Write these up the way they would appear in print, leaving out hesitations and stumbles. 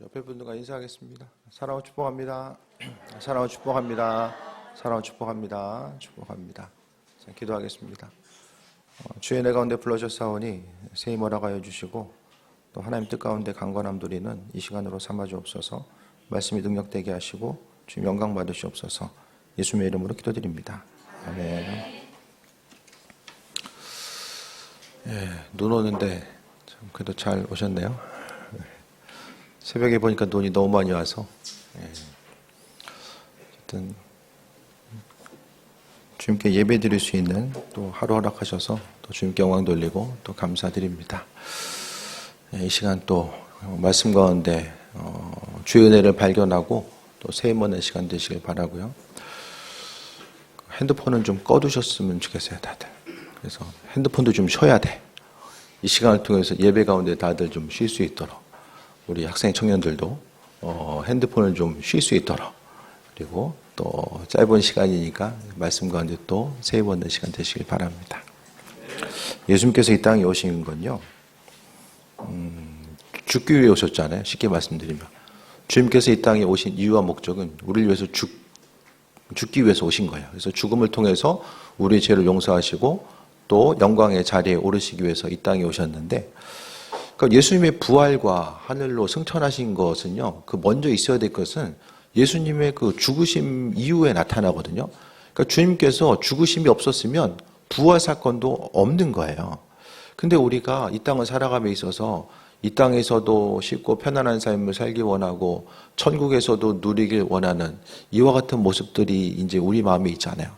옆에 분들과 인사하겠습니다. 사랑하고 축복합니다. 사랑하고 축복합니다. 사랑하고 축복합니다. 축복합니다. 자, 기도하겠습니다. 주의 은혜 가운데 불러주사오니 새 힘 허락하여 주시고 또 하나님 뜻 가운데 강건함 누리는 이 시간으로 삼아 주옵소서. 말씀이 능력되게 하시고 주님 영광 받으시옵소서. 예수님의 이름으로 기도드립니다. 아멘. 눈 오는데 참 그래도 잘 오셨네요. 새벽에 보니까 눈이 너무 많이 와서 어쨌든 주님께 예배 드릴 수 있는 또 하루 허락하셔서 또 주님께 영광 돌리고 또 감사드립니다. 이 시간 또 말씀 가운데 주의 은혜를 발견하고 또 새 힘 얻는 시간 되시길 바라고요. 핸드폰은 좀 꺼두셨으면 좋겠어요, 다들. 그래서 핸드폰도 좀 쉬어야 돼. 이 시간을 통해서 예배 가운데 다들 좀 쉴 수 있도록 우리 학생 청년들도 핸드폰을 좀 쉴 수 있도록, 그리고 또 짧은 시간이니까 말씀 가운데 또 새 힘 얻는 시간 되시길 바랍니다. 예수님께서 이 땅에 오신 건요, 죽기 위해 오셨잖아요. 쉽게 말씀드리면 주님께서 이 땅에 오신 이유와 목적은 우리를 위해서 죽기 위해서 오신 거예요. 그래서 죽음을 통해서 우리의 죄를 용서하시고 또 영광의 자리에 오르시기 위해서 이 땅에 오셨는데, 그러니까 예수님의 부활과 하늘로 승천하신 것은요, 그 먼저 있어야 될 것은 예수님의 그 죽으심 이후에 나타나거든요. 그러니까 주님께서 죽으심이 없었으면 부활 사건도 없는 거예요. 근데 우리가 이 땅을 살아감에 있어서 이 땅에서도 쉽고 편안한 삶을 살기 원하고 천국에서도 누리길 원하는 이와 같은 모습들이 이제 우리 마음에 있잖아요.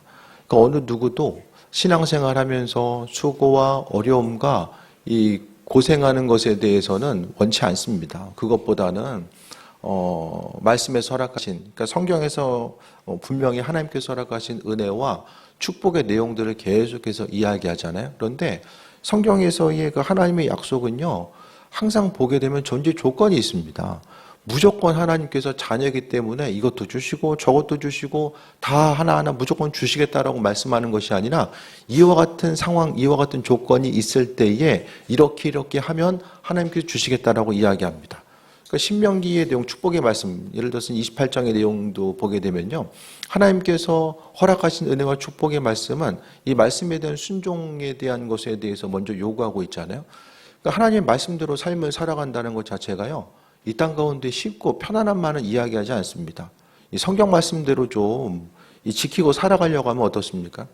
그러니까 어느 누구도 신앙생활 하면서 수고와 어려움과 이 고생하는 것에 대해서는 원치 않습니다. 그것보다는 말씀에서 허락하신, 그러니까 성경에서 분명히 하나님께서 허락하신 은혜와 축복의 내용들을 계속해서 이야기하잖아요. 그런데 성경에서의 그 하나님의 약속은요, 항상 보게 되면 존재 조건이 있습니다. 무조건 하나님께서 자녀이기 때문에 이것도 주시고 저것도 주시고 다 하나하나 무조건 주시겠다라고 말씀하는 것이 아니라 이와 같은 상황, 이와 같은 조건이 있을 때에 이렇게 하면 하나님께서 주시겠다라고 이야기합니다. 그러니까 신명기의 내용, 축복의 말씀, 예를 들어서 28장의 내용도 보게 되면요, 하나님께서 허락하신 은혜와 축복의 말씀은 이 말씀에 대한 순종에 대한 것에 대해서 먼저 요구하고 있잖아요. 그러니까 하나님의 말씀대로 삶을 살아간다는 것 자체가요, 이 땅 가운데 쉽고 편안함만은 이야기하지 않습니다. 이 성경 말씀대로 좀 지키고 살아가려고 하면 어떻습니까?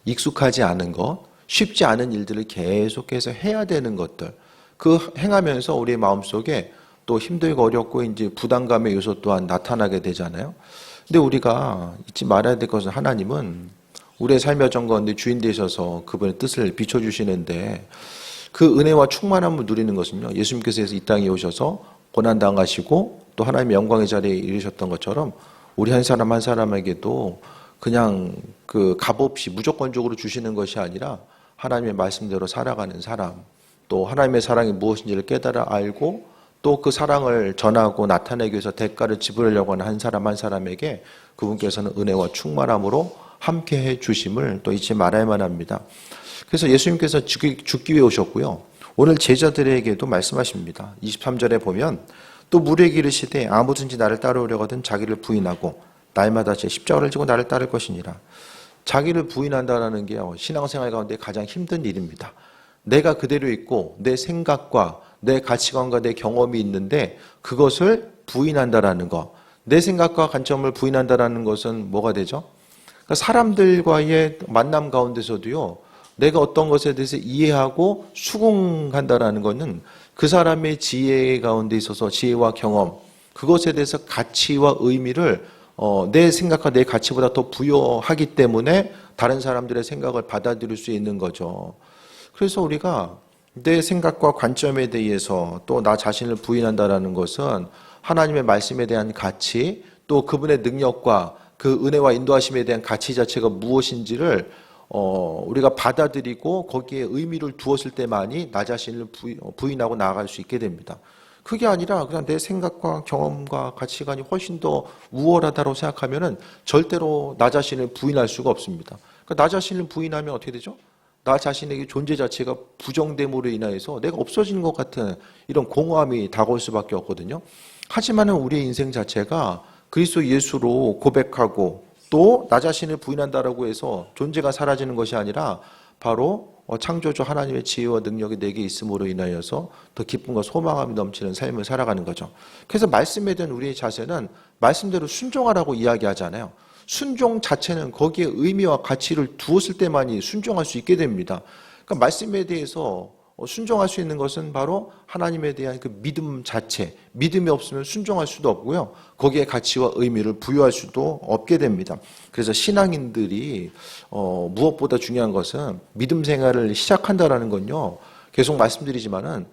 익숙하지 않은 것, 쉽지 않은 일들을 계속해서 해야 되는 것들, 그 행하면서 우리의 마음속에 또 힘들고 어렵고 이제 부담감의 요소 또한 나타나게 되잖아요. 근데 우리가 잊지 말아야 될 것은 하나님은 우리의 삶의 여정 가운데 주인 되셔서 그분의 뜻을 비춰주시는데, 그 은혜와 충만함을 누리는 것은요, 예수님께서 이 땅에 오셔서 고난당하시고 또 하나님의 영광의 자리에 이르셨던 것처럼 우리 한 사람 한 사람에게도 그냥 그 값없이 무조건적으로 주시는 것이 아니라 하나님의 말씀대로 살아가는 사람, 또 하나님의 사랑이 무엇인지를 깨달아 알고 또 그 사랑을 전하고 나타내기 위해서 대가를 지불하려고 하는 한 사람 한 사람에게 그분께서는 은혜와 충만함으로 함께해 주심을 또 잊지 말아야만 합니다. 그래서 예수님께서 죽기 위해 오셨고요, 오늘 제자들에게도 말씀하십니다. 23절에 보면 또 무리에게 이르시되 아무든지 나를 따르려거든 자기를 부인하고 날마다 제 십자가를 지고 나를 따를 것이니라. 자기를 부인한다는 게 신앙생활 가운데 가장 힘든 일입니다. 내가 그대로 있고 내 생각과 내 가치관과 내 경험이 있는데 그것을 부인한다라는 것, 내 생각과 관점을 부인한다라는 것은 뭐가 되죠? 그러니까 사람들과의 만남 가운데서도요, 내가 어떤 것에 대해서 이해하고 수긍한다라는 것은 그 사람의 지혜 가운데 있어서 지혜와 경험, 그것에 대해서 가치와 의미를 내 생각과 내 가치보다 더 부여하기 때문에 다른 사람들의 생각을 받아들일 수 있는 거죠. 그래서 우리가 내 생각과 관점에 대해서 또 나 자신을 부인한다라는 것은 하나님의 말씀에 대한 가치, 또 그분의 능력과 그 은혜와 인도하심에 대한 가치 자체가 무엇인지를 우리가 받아들이고 거기에 의미를 두었을 때만이 나 자신을 부인하고 나아갈 수 있게 됩니다. 그게 아니라 그냥 내 생각과 경험과 가치관이 훨씬 더 우월하다고 생각하면은 절대로 나 자신을 부인할 수가 없습니다. 그러니까 나 자신을 부인하면 어떻게 되죠? 나 자신에게 존재 자체가 부정됨으로 인하여서 내가 없어지는 것 같은 이런 공허함이 다가올 수밖에 없거든요. 하지만은 우리의 인생 자체가 그리스도 예수로 고백하고 또 나 자신을 부인한다라고 해서 존재가 사라지는 것이 아니라 바로 창조주 하나님의 지혜와 능력이 내게 있음으로 인하여서 더 기쁨과 소망감이 넘치는 삶을 살아가는 거죠. 그래서 말씀에 대한 우리의 자세는 말씀대로 순종하라고 이야기하잖아요. 순종 자체는 거기에 의미와 가치를 두었을 때만이 순종할 수 있게 됩니다. 그러니까 말씀에 대해서 순종할 수 있는 것은 바로 하나님에 대한 그 믿음 자체, 믿음이 없으면 순종할 수도 없고요. 거기에 가치와 의미를 부여할 수도 없게 됩니다. 그래서 신앙인들이 무엇보다 중요한 것은 믿음 생활을 시작한다라는 건요. 계속 말씀드리지만은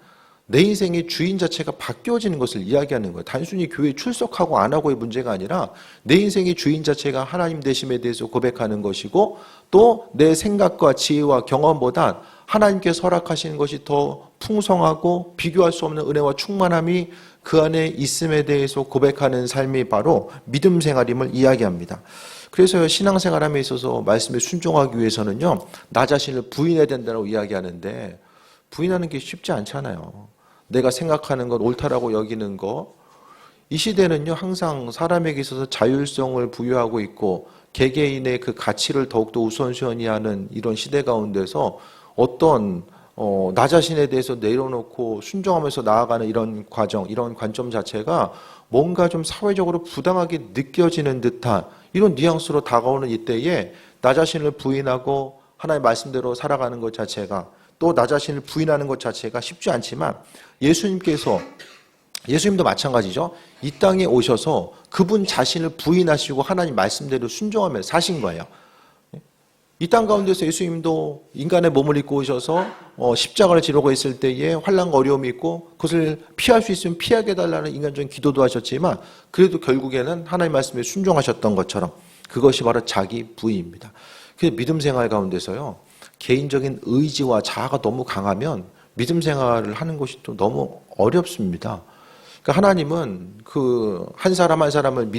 내 인생의 주인 자체가 바뀌어지는 것을 이야기하는 거예요. 단순히 교회에 출석하고 안 하고의 문제가 아니라 내 인생의 주인 자체가 하나님 되심에 대해서 고백하는 것이고 또 내 생각과 지혜와 경험보다 하나님께서 허락하시는 것이 더 풍성하고 비교할 수 없는 은혜와 충만함이 그 안에 있음에 대해서 고백하는 삶이 바로 믿음 생활임을 이야기합니다. 그래서 신앙생활함에 있어서 말씀에 순종하기 위해서는요, 나 자신을 부인해야 된다고 이야기하는데 부인하는 게 쉽지 않잖아요. 내가 생각하는 것, 옳다라고 여기는 것. 이 시대는요, 항상 사람에게 있어서 자율성을 부여하고 있고 개개인의 그 가치를 더욱더 우선시하는 이런 시대 가운데서 어떤 나 자신에 대해서 내려놓고 순종하면서 나아가는 이런 과정, 이런 관점 자체가 뭔가 좀 사회적으로 부당하게 느껴지는 듯한 이런 뉘앙스로 다가오는 이때에 나 자신을 부인하고 하나님의 말씀대로 살아가는 것 자체가 또 나 자신을 부인하는 것 자체가 쉽지 않지만 예수님도 마찬가지죠. 이 땅에 오셔서 그분 자신을 부인하시고 하나님 말씀대로 순종하며 사신 거예요. 이 땅 가운데서 예수님도 인간의 몸을 입고 오셔서 십자가를 지르고 있을 때에 환난과 어려움이 있고 그것을 피할 수 있으면 피하게 해달라는 인간적인 기도도 하셨지만 그래도 결국에는 하나님 말씀에 순종하셨던 것처럼 그것이 바로 자기 부인입니다. 그래서 믿음 생활 가운데서요. 개인적인 의지와 자아가 너무 강하면 믿음 생활을 하는 것이 또 너무 어렵습니다. 그러니까 하나님은 그 한 사람 한 사람을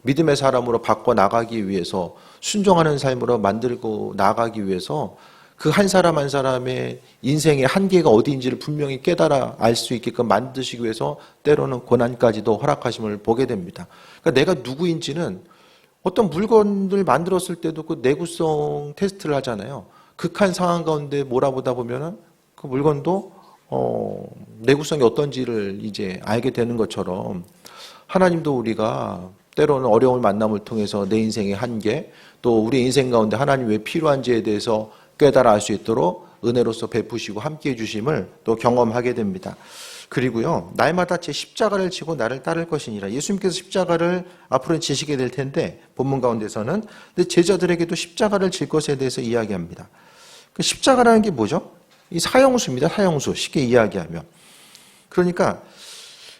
믿음의 사람으로 바꿔 나가기 위해서 순종하는 삶으로 만들고 나가기 위해서 그 한 사람 한 사람의 인생의 한계가 어디인지를 분명히 깨달아 알 수 있게끔 만드시기 위해서 때로는 고난까지도 허락하심을 보게 됩니다. 그러니까 내가 누구인지는 어떤 물건을 만들었을 때도 그 내구성 테스트를 하잖아요. 극한 상황 가운데 몰아보다 보면은 그 물건도 내구성이 어떤지를 이제 알게 되는 것처럼 하나님도 우리가 때로는 어려운 만남을 통해서 내 인생의 한계 또 우리 인생 가운데 하나님 왜 필요한지에 대해서 깨달아 알 수 있도록 은혜로서 베푸시고 함께해 주심을 또 경험하게 됩니다. 그리고요, 날마다 제 십자가를 지고 나를 따를 것이니라. 예수님께서 십자가를 앞으로 지시게 될 텐데 본문 가운데서는 제자들에게도 십자가를 질 것에 대해서 이야기합니다. 그 십자가라는 게 뭐죠? 이 사형수입니다. 사형수. 쉽게 이야기하면. 그러니까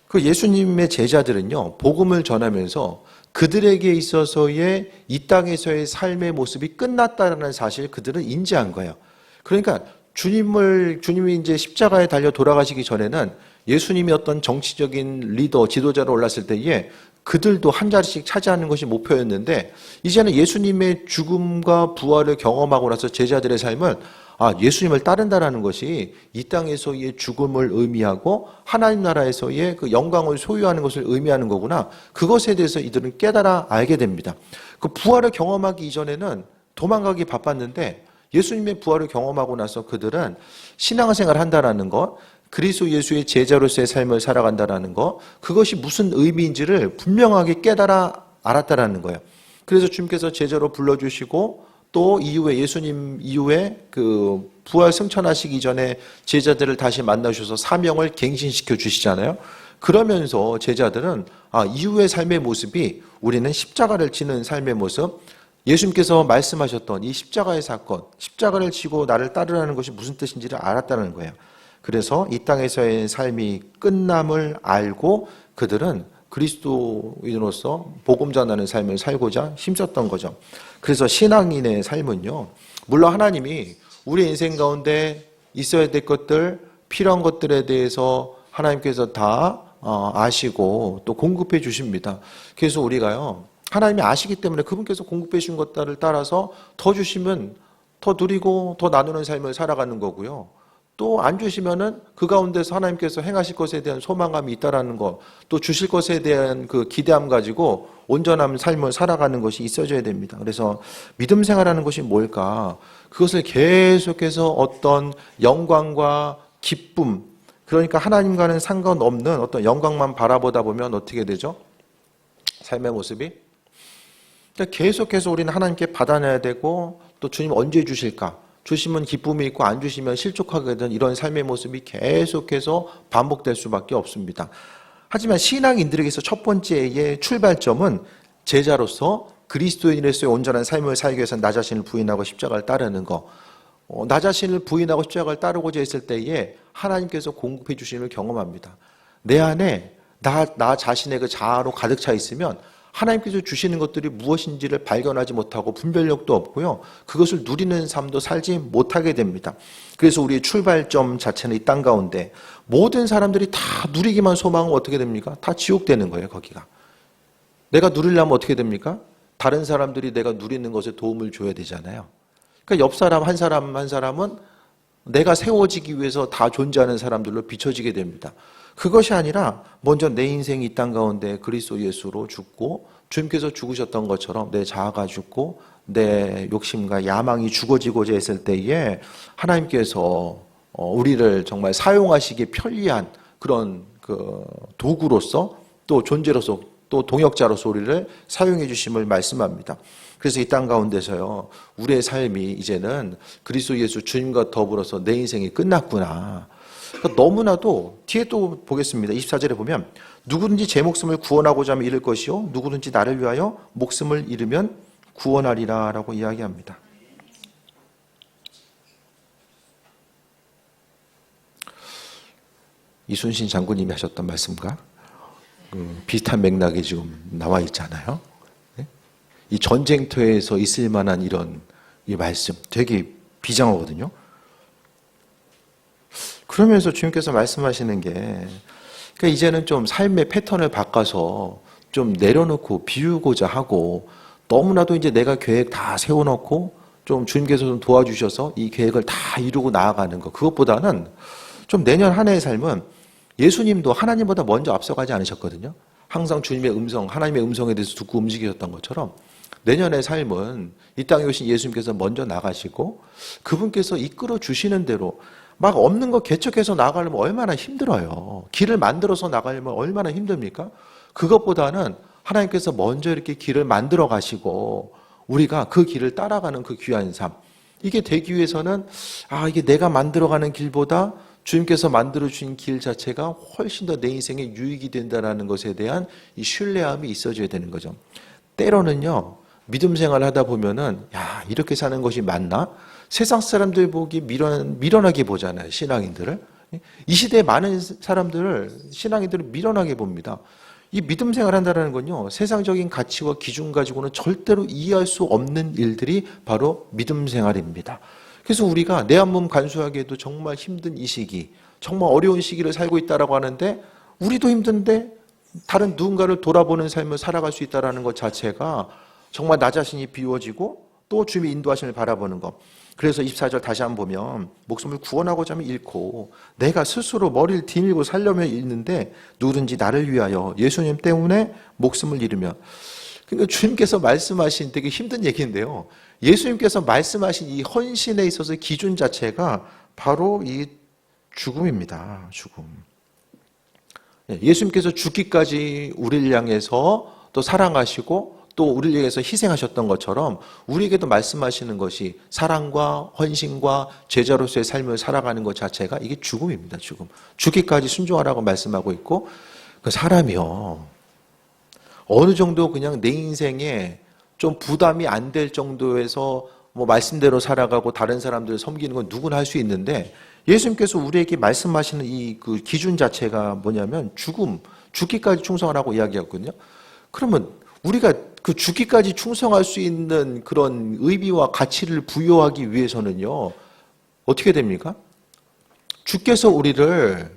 그 예수님의 제자들은요, 복음을 전하면서 그들에게 있어서의 이 땅에서의 삶의 모습이 끝났다는 사실 그들은 인지한 거예요. 그러니까 주님이 이제 십자가에 달려 돌아가시기 전에는 예수님이 어떤 정치적인 리더, 지도자로 올랐을 때에 그들도 한 자리씩 차지하는 것이 목표였는데 이제는 예수님의 죽음과 부활을 경험하고 나서 제자들의 삶은 예수님을 따른다라는 것이 이 땅에서의 죽음을 의미하고 하나님 나라에서의 그 영광을 소유하는 것을 의미하는 거구나. 그것에 대해서 이들은 깨달아 알게 됩니다. 그 부활을 경험하기 이전에는 도망가기 바빴는데 예수님의 부활을 경험하고 나서 그들은 신앙생활을 한다라는 것, 그리스도 예수의 제자로서의 삶을 살아간다라는 것, 그것이 무슨 의미인지를 분명하게 깨달아 알았다라는 거예요. 그래서 주님께서 제자로 불러주시고 또 이후에 예수님 이후에 그 부활 승천하시기 전에 제자들을 다시 만나주셔서 사명을 갱신시켜 주시잖아요. 그러면서 제자들은 이후의 삶의 모습이 우리는 십자가를 지는 삶의 모습, 예수님께서 말씀하셨던 이 십자가의 사건, 십자가를 지고 나를 따르라는 것이 무슨 뜻인지를 알았다는 거예요. 그래서 이 땅에서의 삶이 끝남을 알고 그들은 그리스도인으로서 복음 전하는 삶을 살고자 힘썼던 거죠. 그래서 신앙인의 삶은요, 물론 하나님이 우리 인생 가운데 있어야 될 것들, 필요한 것들에 대해서 하나님께서 다 아시고 또 공급해 주십니다. 그래서 우리가요, 하나님이 아시기 때문에 그분께서 공급해 주신 것들을 따라서 더 주시면 더 누리고 더 나누는 삶을 살아가는 거고요. 또 안 주시면은 그 가운데서 하나님께서 행하실 것에 대한 소망감이 있다라는 것, 또 주실 것에 대한 그 기대함 가지고 온전한 삶을 살아가는 것이 있어져야 됩니다. 그래서 믿음 생활하는 것이 뭘까? 그것을 계속해서 어떤 영광과 기쁨, 그러니까 하나님과는 상관없는 어떤 영광만 바라보다 보면 어떻게 되죠? 삶의 모습이? 그러니까 계속해서 우리는 하나님께 받아내야 되고, 또 주님 언제 주실까? 주시면 기쁨이 있고 안 주시면 실족하게 되는 이런 삶의 모습이 계속해서 반복될 수밖에 없습니다. 하지만 신앙인들에게서 첫 번째의 출발점은 제자로서 그리스도인으로서의 온전한 삶을 살기 위해서 나 자신을 부인하고 십자가를 따르는 거. 나 자신을 부인하고 십자가를 따르고자 했을 때에 하나님께서 공급해 주심을 경험합니다. 내 안에 나 자신의 그 자아로 가득 차 있으면 하나님께서 주시는 것들이 무엇인지를 발견하지 못하고 분별력도 없고요. 그것을 누리는 삶도 살지 못하게 됩니다. 그래서 우리의 출발점 자체는 이 땅 가운데 모든 사람들이 다 누리기만 소망하면 어떻게 됩니까? 다 지옥되는 거예요, 거기가. 내가 누리려면 어떻게 됩니까? 다른 사람들이 내가 누리는 것에 도움을 줘야 되잖아요. 그러니까 옆 사람 한 사람은 내가 세워지기 위해서 다 존재하는 사람들로 비춰지게 됩니다. 그것이 아니라 먼저 내 인생이 이 땅 가운데 그리스도 예수로 죽고 주님께서 죽으셨던 것처럼 내 자아가 죽고 내 욕심과 야망이 죽어지고자 했을 때에 하나님께서 우리를 정말 사용하시기에 편리한 그런 그 도구로서 또 존재로서 또 동역자로서 우리를 사용해 주심을 말씀합니다. 그래서 이 땅 가운데서요, 우리의 삶이 이제는 그리스도 예수 주님과 더불어서 내 인생이 끝났구나. 그러니까 너무나도 뒤에 또 보겠습니다. 24절에 보면 누구든지 제 목숨을 구원하고자 하면 잃을 것이요 누구든지 나를 위하여 목숨을 잃으면 구원하리라 라고 이야기합니다. 이순신 장군님이 하셨던 말씀과 비슷한 맥락이 지금 나와 있잖아요. 이 전쟁터에서 있을 만한 이런 이 말씀 되게 비장하거든요. 그러면서 주님께서 말씀하시는 게 그러니까 이제는 좀 삶의 패턴을 바꿔서 좀 내려놓고 비우고자 하고 너무나도 이제 내가 계획 다 세워놓고 좀 주님께서 좀 도와주셔서 이 계획을 다 이루고 나아가는 것, 그것보다는 좀 내년 한 해의 삶은 예수님도 하나님보다 먼저 앞서가지 않으셨거든요. 항상 주님의 음성, 하나님의 음성에 대해서 듣고 움직이셨던 것처럼 내년의 삶은 이 땅에 오신 예수님께서 먼저 나가시고 그분께서 이끌어 주시는 대로 막 없는 거 개척해서 나가려면 얼마나 힘들어요. 길을 만들어서 나가려면 얼마나 힘듭니까? 그것보다는 하나님께서 먼저 이렇게 길을 만들어 가시고 우리가 그 길을 따라가는 그 귀한 삶. 이게 되기 위해서는 이게 내가 만들어가는 길보다 주님께서 만들어 주신 길 자체가 훨씬 더 내 인생에 유익이 된다는 것에 대한 이 신뢰함이 있어져야 되는 거죠. 때로는요, 믿음 생활을 하다 보면은 이렇게 사는 것이 맞나? 세상 사람들 보기 미련하게 보잖아요, 신앙인들을. 이 시대에 많은 사람들을, 신앙인들을 미련하게 봅니다. 이 믿음 생활을 한다는 건요, 세상적인 가치와 기준 가지고는 절대로 이해할 수 없는 일들이 바로 믿음 생활입니다. 그래서 우리가 내 한 몸 간수하기에도 정말 힘든 이 시기, 정말 어려운 시기를 살고 있다라고 하는데 우리도 힘든데 다른 누군가를 돌아보는 삶을 살아갈 수 있다는 것 자체가 정말 나 자신이 비워지고 또 주님의 인도하심을 바라보는 것. 그래서 24절 다시 한번 보면 목숨을 구원하고자 하면 잃고 내가 스스로 머리를 디밀고 살려면 잃는데 누구든지 나를 위하여 예수님 때문에 목숨을 잃으면, 그러니까 주님께서 말씀하신 되게 힘든 얘기인데요. 예수님께서 말씀하신 이 헌신에 있어서 기준 자체가 바로 이 죽음입니다. 죽음. 예수님께서 죽기까지 우리를 향해서 또 사랑하시고 또 우리를 위해서 희생하셨던 것처럼 우리에게도 말씀하시는 것이 사랑과 헌신과 제자로서의 삶을 살아가는 것 자체가 이게 죽음입니다. 죽음. 죽기까지 순종하라고 말씀하고 있고, 그 사람이요, 어느 정도 그냥 내 인생에 좀 부담이 안 될 정도에서 뭐 말씀대로 살아가고 다른 사람들을 섬기는 건 누구나 할 수 있는데, 예수님께서 우리에게 말씀하시는 이 그 기준 자체가 뭐냐면 죽음, 죽기까지 충성하라고 이야기했거든요. 그러면 우리가 그 죽기까지 충성할 수 있는 그런 의미와 가치를 부여하기 위해서는요, 어떻게 됩니까? 주께서 우리를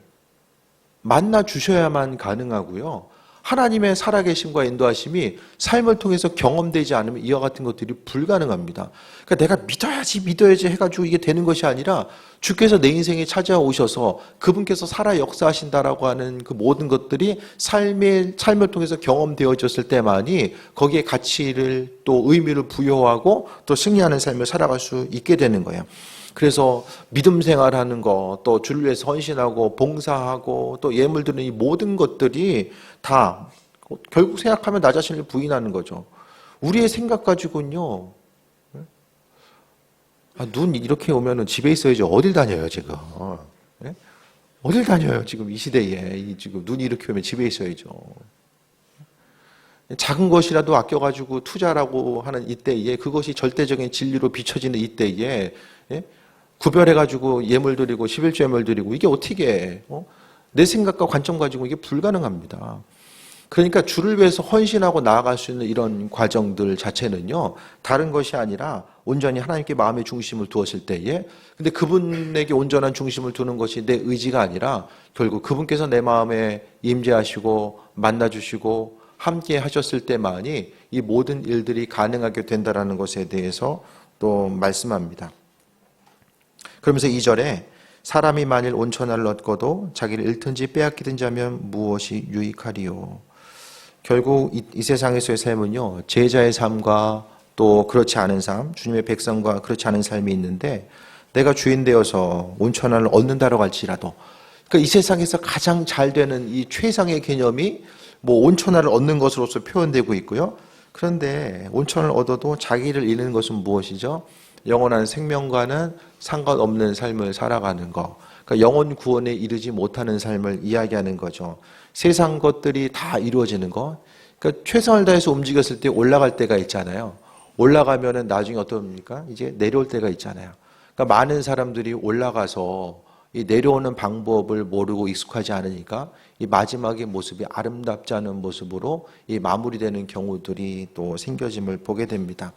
만나 주셔야만 가능하고요. 하나님의 살아계심과 인도하심이 삶을 통해서 경험되지 않으면 이와 같은 것들이 불가능합니다. 그러니까 내가 믿어야지 해가지고 이게 되는 것이 아니라 주께서 내 인생에 찾아오셔서 그분께서 살아 역사하신다라고 하는 그 모든 것들이 삶을 통해서 경험되어졌을 때만이 거기에 가치를 또 의미를 부여하고 또 승리하는 삶을 살아갈 수 있게 되는 거예요. 그래서 믿음 생활하는 거, 또 주를 위해서 헌신하고 봉사하고 또 예물 드리는 이 모든 것들이 다 결국 생각하면 나 자신을 부인하는 거죠. 우리의 생각 가지고는요. 눈 이렇게 오면은 집에 있어야지 어딜 다녀요 지금? 어딜 다녀요 지금 이 시대에? 지금 눈이 이렇게 오면 집에 있어야죠. 작은 것이라도 아껴가지고 투자라고 하는 이때에 그것이 절대적인 진리로 비춰지는 이때에 구별해가지고 예물 드리고 11조 예물 드리고 이게 어떻게 내 생각과 관점 가지고 이게 불가능합니다. 그러니까 주를 위해서 헌신하고 나아갈 수 있는 이런 과정들 자체는요, 다른 것이 아니라 온전히 하나님께 마음의 중심을 두었을 때에, 근데 그분에게 온전한 중심을 두는 것이 내 의지가 아니라 결국 그분께서 내 마음에 임재하시고 만나주시고 함께 하셨을 때만이 이 모든 일들이 가능하게 된다라는 것에 대해서 또 말씀합니다. 그러면서 2절에 사람이 만일 온천을 얻고도 자기를 잃든지 빼앗기든지 하면 무엇이 유익하리요. 결국 이 세상에서의 삶은요, 제자의 삶과 또 그렇지 않은 삶, 주님의 백성과 그렇지 않은 삶이 있는데, 내가 주인 되어서 온천을 얻는다라고 할지라도, 그러니까 이 세상에서 가장 잘 되는 이 최상의 개념이 온천을 얻는 것으로서 표현되고 있고요. 그런데 온천을 얻어도 자기를 잃는 것은 무엇이죠? 영원한 생명과는 상관없는 삶을 살아가는 것. 그러니까 영혼 구원에 이르지 못하는 삶을 이야기하는 거죠. 세상 것들이 다 이루어지는 것. 그러니까 최선을 다해서 움직였을 때 올라갈 때가 있잖아요. 올라가면은 나중에 어떻습니까? 이제 내려올 때가 있잖아요. 그러니까 많은 사람들이 올라가서 이 내려오는 방법을 모르고 익숙하지 않으니까 이 마지막의 모습이 아름답지 않은 모습으로 이 마무리되는 경우들이 또 생겨짐을 보게 됩니다.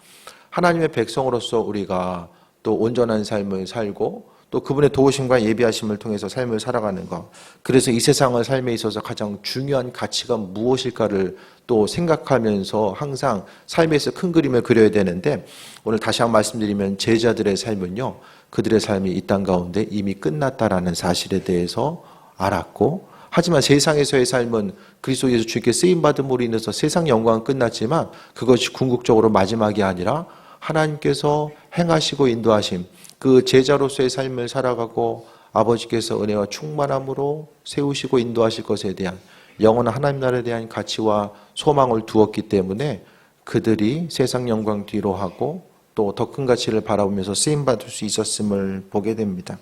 하나님의 백성으로서 우리가 또 온전한 삶을 살고 또 그분의 도우심과 예비하심을 통해서 삶을 살아가는 것. 그래서 이 세상의 삶에 있어서 가장 중요한 가치가 무엇일까를 또 생각하면서 항상 삶에서 큰 그림을 그려야 되는데, 오늘 다시 한번 말씀드리면 제자들의 삶은요, 그들의 삶이 이 땅 가운데 이미 끝났다라는 사실에 대해서 알았고, 하지만 세상에서의 삶은 그리스도 예수 주께 쓰임받음으로 인해서 세상 영광은 끝났지만 그것이 궁극적으로 마지막이 아니라 하나님께서 행하시고 인도하심, 그 제자로서의 삶을 살아가고 아버지께서 은혜와 충만함으로 세우시고 인도하실 것에 대한 영원한 하나님 나라에 대한 가치와 소망을 두었기 때문에 그들이 세상 영광 뒤로 하고 또 더 큰 가치를 바라보면서 쓰임받을 수 있었음을 보게 됩니다.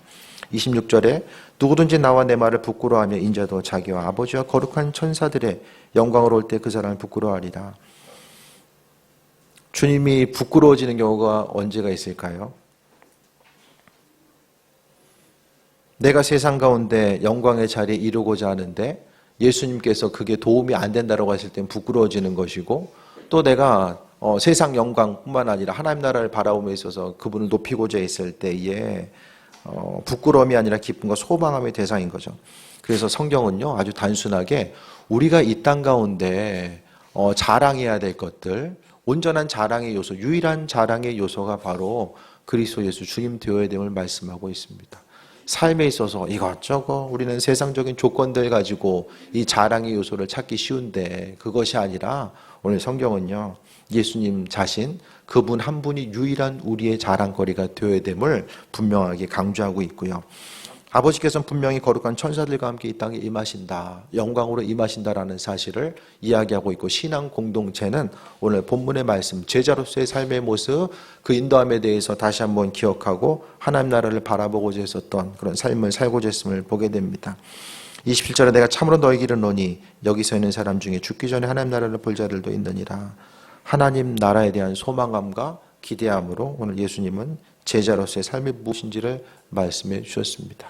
26절에 누구든지 나와 내 말을 부끄러워하며 인자도 자기와 아버지와 거룩한 천사들의 영광으로 올 때 그 사람을 부끄러워하리라. 주님이 부끄러워지는 경우가 언제가 있을까요? 내가 세상 가운데 영광의 자리에 이루고자 하는데 예수님께서 그게 도움이 안 된다고 했을 땐 부끄러워지는 것이고, 또 내가 세상 영광뿐만 아니라 하나님 나라를 바라보며 있어서 그분을 높이고자 했을 때에 부끄러움이 아니라 기쁨과 소망함의 대상인 거죠. 그래서 성경은요, 아주 단순하게 우리가 이 땅 가운데 자랑해야 될 것들, 온전한 자랑의 요소, 유일한 자랑의 요소가 바로 그리스도 예수 주님 되어야 됨을 말씀하고 있습니다. 삶에 있어서 이것저것 우리는 세상적인 조건들 가지고 이 자랑의 요소를 찾기 쉬운데, 그것이 아니라 오늘 성경은요, 예수님 자신, 그분 한 분이 유일한 우리의 자랑거리가 되어야 됨을 분명하게 강조하고 있고요. 아버지께서는 분명히 거룩한 천사들과 함께 이 땅에 임하신다, 영광으로 임하신다라는 사실을 이야기하고 있고, 신앙 공동체는 오늘 본문의 말씀, 제자로서의 삶의 모습, 그 인도함에 대해서 다시 한번 기억하고 하나님 나라를 바라보고자 했었던 그런 삶을 살고자 했음을 보게 됩니다. 27절에 내가 참으로 너에게 이르노니 여기서 있는 사람 중에 죽기 전에 하나님 나라를 볼 자들도 있느니라. 하나님 나라에 대한 소망함과 기대함으로 오늘 예수님은 제자로서의 삶이 무엇인지를 말씀해 주셨습니다.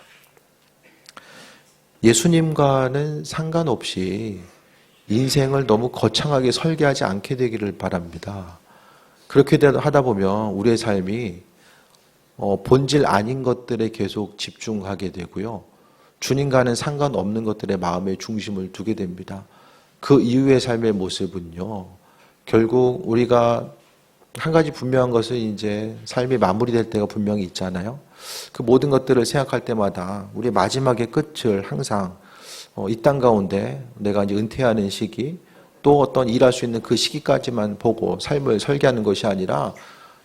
예수님과는 상관없이 인생을 너무 거창하게 설계하지 않게 되기를 바랍니다. 그렇게 하다 보면 우리의 삶이 본질 아닌 것들에 계속 집중하게 되고요. 주님과는 상관없는 것들에 마음의 중심을 두게 됩니다. 그 이후의 삶의 모습은요, 결국 우리가 한 가지 분명한 것은 이제 삶이 마무리될 때가 분명히 있잖아요. 그 모든 것들을 생각할 때마다 우리 마지막의 끝을 항상 이 땅 가운데 내가 이제 은퇴하는 시기, 또 어떤 일할 수 있는 그 시기까지만 보고 삶을 설계하는 것이 아니라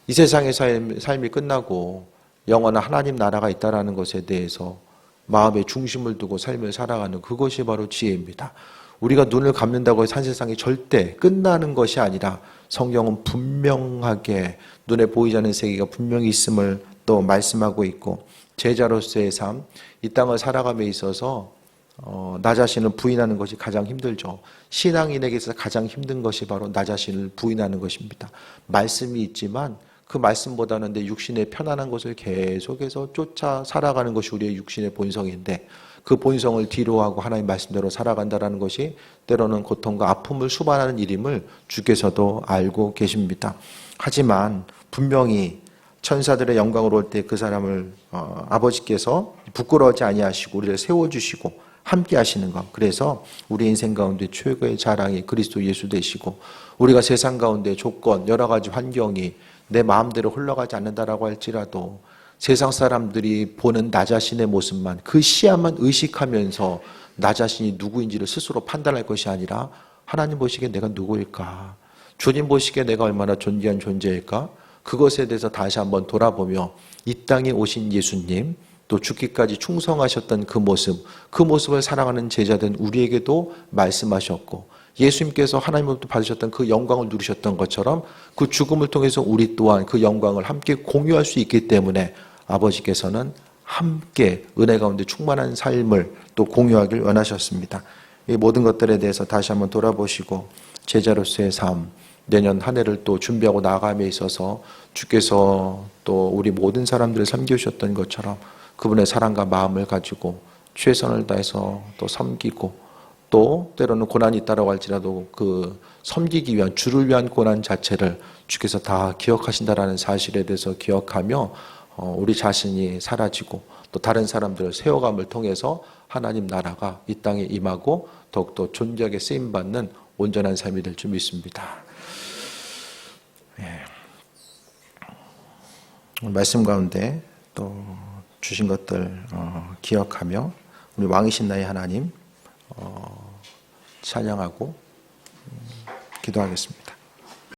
이 세상의 삶이 끝나고 영원한 하나님 나라가 있다라는 것에 대해서 마음의 중심을 두고 삶을 살아가는 그것이 바로 지혜입니다. 우리가 눈을 감는다고 해서 한 세상이 절대 끝나는 것이 아니라 성경은 분명하게 눈에 보이지 않는 세계가 분명히 있음을 또 말씀하고 있고, 제자로서의 삶, 이 땅을 살아감에 있어서 나 자신을 부인하는 것이 가장 힘들죠. 신앙인에게서 가장 힘든 것이 바로 나 자신을 부인하는 것입니다. 말씀이 있지만 그 말씀보다는 내 육신의 편안한 것을 계속해서 쫓아 살아가는 것이 우리의 육신의 본성인데, 그 본성을 뒤로하고 하나님 말씀대로 살아간다는 것이 때로는 고통과 아픔을 수반하는 일임을 주께서도 알고 계십니다. 하지만 분명히 천사들의 영광으로 올 때 그 사람을 아버지께서 부끄러워하지 아니하시고 우리를 세워주시고 함께 하시는 것. 그래서 우리 인생 가운데 최고의 자랑이 그리스도 예수 되시고, 우리가 세상 가운데 조건, 여러 가지 환경이 내 마음대로 흘러가지 않는다라고 할지라도 세상 사람들이 보는 나 자신의 모습만, 그 시야만 의식하면서 나 자신이 누구인지를 스스로 판단할 것이 아니라 하나님 보시기에 내가 누구일까? 주님 보시기에 내가 얼마나 존귀한 존재일까? 그것에 대해서 다시 한번 돌아보며 이 땅에 오신 예수님, 또 죽기까지 충성하셨던 그 모습을 사랑하는 제자된 우리에게도 말씀하셨고, 예수님께서 하나님으로부터 받으셨던 그 영광을 누리셨던 것처럼 그 죽음을 통해서 우리 또한 그 영광을 함께 공유할 수 있기 때문에 아버지께서는 함께 은혜 가운데 충만한 삶을 또 공유하길 원하셨습니다. 이 모든 것들에 대해서 다시 한번 돌아보시고 제자로서의 삶, 내년 한 해를 또 준비하고 나아감에 있어서 주께서 또 우리 모든 사람들을 섬기셨던 것처럼 그분의 사랑과 마음을 가지고 최선을 다해서 또 섬기고, 또 때로는 고난이 있다고 할지라도 그 섬기기 위한, 주를 위한 고난 자체를 주께서 다 기억하신다라는 사실에 대해서 기억하며 우리 자신이 사라지고 또 다른 사람들을 세워감을 통해서 하나님 나라가 이 땅에 임하고 더욱더 존귀하게 쓰임받는 온전한 삶이 될 줄 믿습니다. 말씀 가운데 또 주신 것들 기억하며 우리 왕이신 나의 하나님 찬양하고 기도하겠습니다.